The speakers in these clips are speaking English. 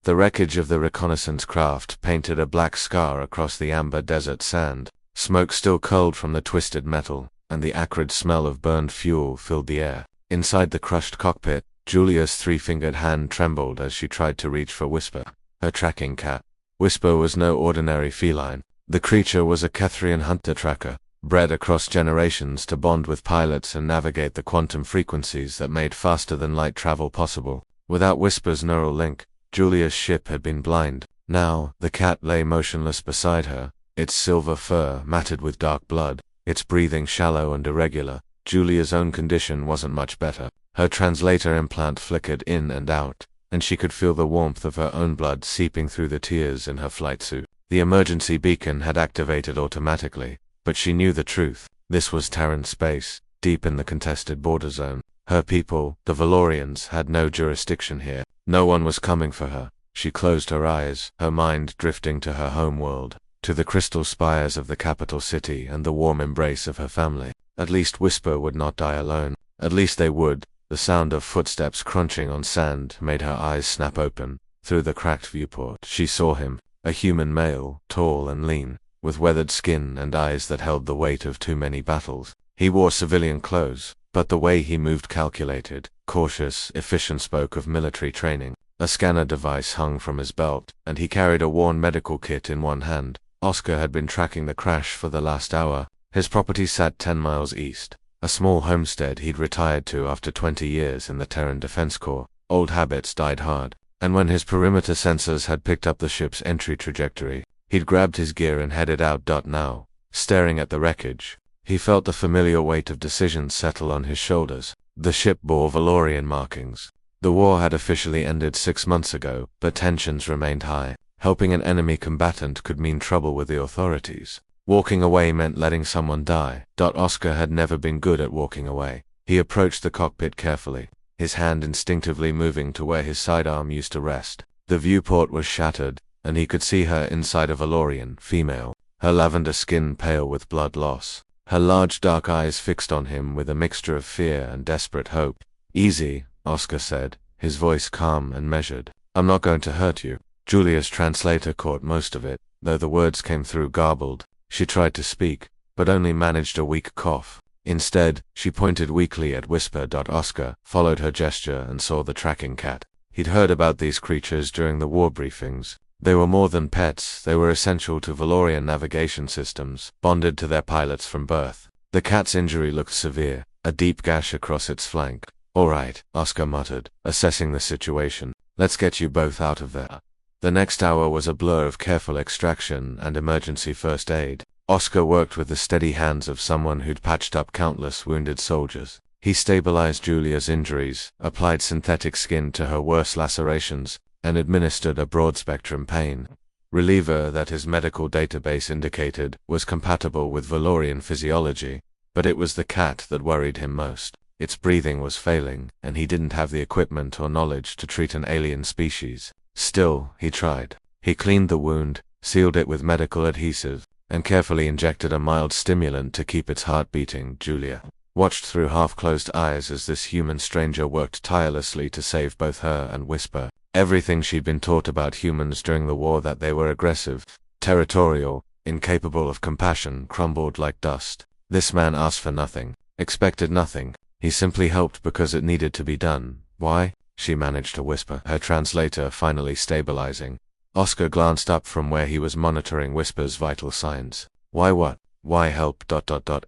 The wreckage of the reconnaissance craft painted a black scar across the amber desert sand. Smoke still curled from the twisted metal, and the acrid smell of burned fuel filled the air. Inside the crushed cockpit, Julia's three-fingered hand trembled as she tried to reach for Whisper, her tracking cat. Whisper was no ordinary feline. The creature was a Cathrian hunter tracker, bred across generations to bond with pilots and navigate the quantum frequencies that made faster-than-light travel possible. Without Whisper's neural link, Julia's ship had been blind. Now, the cat lay motionless beside her, its silver fur matted with dark blood, its breathing shallow and irregular. Julia's own condition wasn't much better. Her translator implant flickered in and out, and she could feel the warmth of her own blood seeping through the tears in her flight suit. The emergency beacon had activated automatically, but she knew the truth. This was Terran space, deep in the contested border zone. Her people, the Valorians, had no jurisdiction here. No one was coming for her. She closed her eyes, her mind drifting to her home world, to the crystal spires of the capital city and the warm embrace of her family. At least Whisper would not die alone. At least they would. The sound of footsteps crunching on sand made her eyes snap open. Through the cracked viewport, she saw him, a human male, tall and lean, with weathered skin and eyes that held the weight of too many battles. He wore civilian clothes, but the way he moved calculated, cautious, efficient, spoke of military training. A scanner device hung from his belt, and he carried a worn medical kit in one hand. Oscar had been tracking the crash for the last hour. His property sat 10 miles east, a small homestead he'd retired to after 20 years in the Terran Defense Corps. Old habits died hard, and when his perimeter sensors had picked up the ship's entry trajectory, he'd grabbed his gear and headed out. Now, staring at the wreckage, he felt the familiar weight of decisions settle on his shoulders. The ship bore Valorian markings. The war had officially ended 6 months ago, but tensions remained high. Helping an enemy combatant could mean trouble with the authorities. Walking away meant letting someone die. Oscar had never been good at walking away. He approached the cockpit carefully, his hand instinctively moving to where his sidearm used to rest. The viewport was shattered, and he could see her inside a Valorian, female, her lavender skin pale with blood loss, her large dark eyes fixed on him with a mixture of fear and desperate hope. "Easy," Oscar said, his voice calm and measured. "I'm not going to hurt you." Julia's translator caught most of it, though the words came through garbled. She tried to speak, but only managed a weak cough. Instead, she pointed weakly at Whisper. Oscar followed her gesture and saw the tracking cat. He'd heard about these creatures during the war briefings. They were more than pets. They were essential to Valorian navigation systems, bonded to their pilots from birth. The cat's injury looked severe, a deep gash across its flank. "All right," Oscar muttered, assessing the situation. "Let's get you both out of there." The next hour was a blur of careful extraction and emergency first aid. Oscar worked with the steady hands of someone who'd patched up countless wounded soldiers. He stabilized Julia's injuries, applied synthetic skin to her worst lacerations, and administered a broad-spectrum pain reliever that his medical database indicated was compatible with Valorian physiology. But it was the cat that worried him most. Its breathing was failing, and he didn't have the equipment or knowledge to treat an alien species. Still, he tried. He cleaned the wound, sealed it with medical adhesive, and carefully injected a mild stimulant to keep its heart beating. Julia watched through half-closed eyes as this human stranger worked tirelessly to save both her and Whisper. Everything she'd been taught about humans during the war, that they were aggressive, territorial, incapable of compassion, crumbled like dust. This man asked for nothing, expected nothing. He simply helped because it needed to be done. Why? She managed to whisper, her translator finally stabilizing. Oscar glanced up from where he was monitoring Whisper's vital signs. Why what? Why help?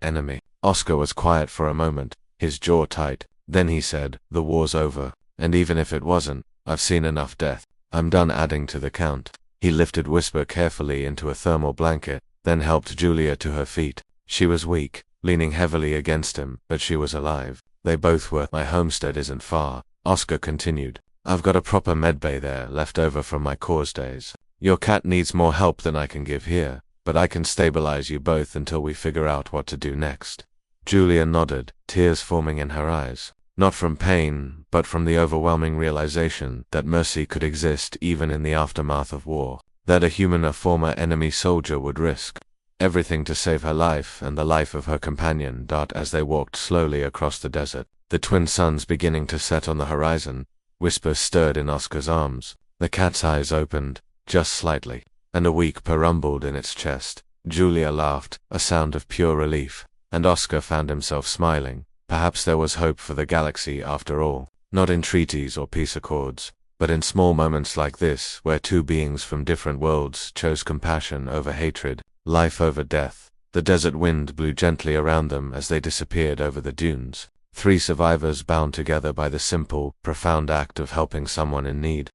Enemy. Oscar was quiet for a moment, his jaw tight. Then he said, "The war's over, and even if it wasn't, I've seen enough death. I'm done adding to the count." He lifted Whisper carefully into a thermal blanket, then helped Julia to her feet. She was weak, leaning heavily against him, but she was alive. They both were. "My homestead isn't far," Oscar continued. "I've got a proper medbay there, left over from my Corps days. Your cat needs more help than I can give here, but I can stabilize you both until we figure out what to do next." Julia nodded, tears forming in her eyes. Not from pain, but from the overwhelming realization that mercy could exist even in the aftermath of war. That a human, a former enemy soldier, would risk everything to save her life and the life of her companion. As they walked slowly across the desert, the twin suns beginning to set on the horizon, Whisper stirred in Oscar's arms. The cat's eyes opened, just slightly, and a weak purr rumbled in its chest. Julia laughed, a sound of pure relief, and Oscar found himself smiling. Perhaps there was hope for the galaxy after all, not in treaties or peace accords, but in small moments like this, where two beings from different worlds chose compassion over hatred, life over death. The desert wind blew gently around them as they disappeared over the dunes. Three survivors bound together by the simple, profound act of helping someone in need.